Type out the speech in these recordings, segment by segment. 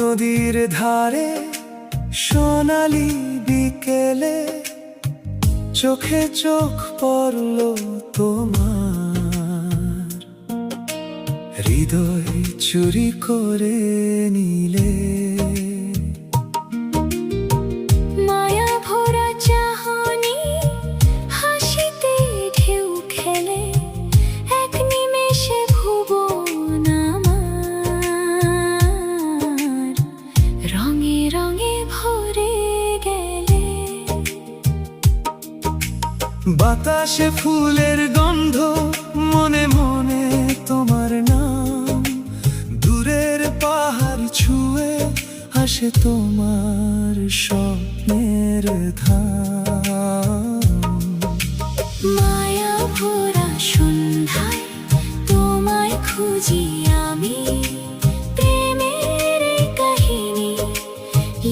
নদীর ধারে সোনালি বিকেলে চোখে চোখ পড়ল তোমার, হৃদয় চুরি করে নিলে। মায়া ভরা চাহনি হাসিতে ঢেউ খেলে এক নিমেষে ভুবন আমার রঙে রঙে ভরে গেলে। বাতাসে ফুলের গন্ধ, মনে মনে তোমার নাম, দূরের পাহাড় ছুঁয়ে আসে তোমার স্বপ্নের ধাম। মায়া ভরা সন্ধ্যায় তোমায় খুঁজি আমি, প্রেমের এই কাহিনী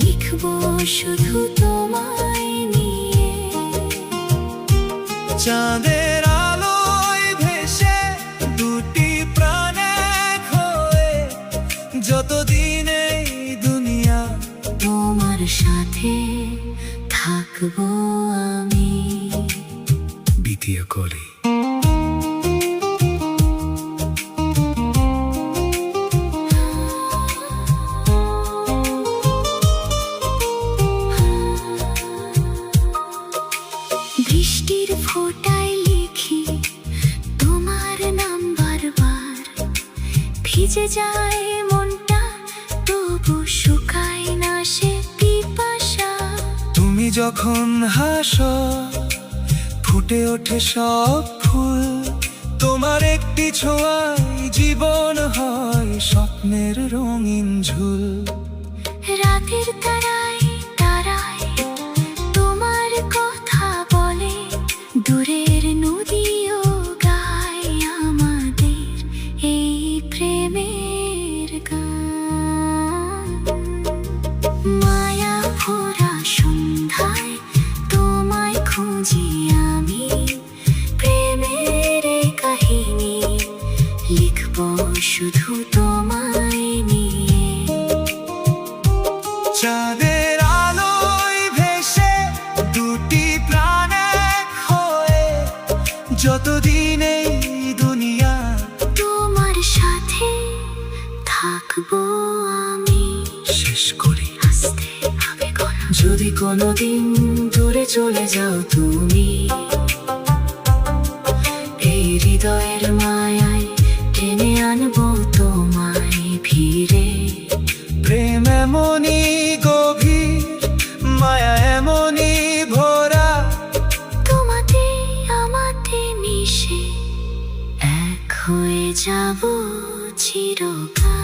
লিখবো শুধু তোমায় নিয়ে। চাঁদের আলোয় ভেসে দুটি প্রাণ এক হয়ে, যতদিন এই দুনিয়া তোমার সাথে থাকবো আমি। দ্বিতীয় কলি। বৃষ্টির ফোঁটায় লিখি তোমার নাম বারবার, ভিজে যায় মনটা তবু শুকায় না সে পিপাসা। তুমি যখন হাসো ফুটে ওঠে সব ফুল, তোমার একটি ছোঁয়ায় জীবন হয় স্বপ্নের রঙিন ঝুল। রাতের তারায় তারায় তোমার কথা বলে, দূরের নদীও গায় আমাদের এই প্রেমের গান। মায়া ভরা সন্ধ্যায় তোমায় খুঁজি আমি, প্রেমের এই কাহিনী লিখবো শুধু তোমায় নিয়ে। চাঁদের আলোয় ভেসে দুটি প্রাণ এক হয়ে, যতদিন এই দুনিয়া তোমার সাথে থাকবো আমি। শেষ করি আস্তে হবে গলা। যদি কোনোদিন দূরে চলে যাও তুমি, এই হৃদয়ের মায়ায় টেনে আনবো তোমায় ফিরে। প্রেম এমনই গভীর, মায়া এমনই ভরা, তোমাতে আমাতে মিশে এক হয়ে যাব চিরকাল।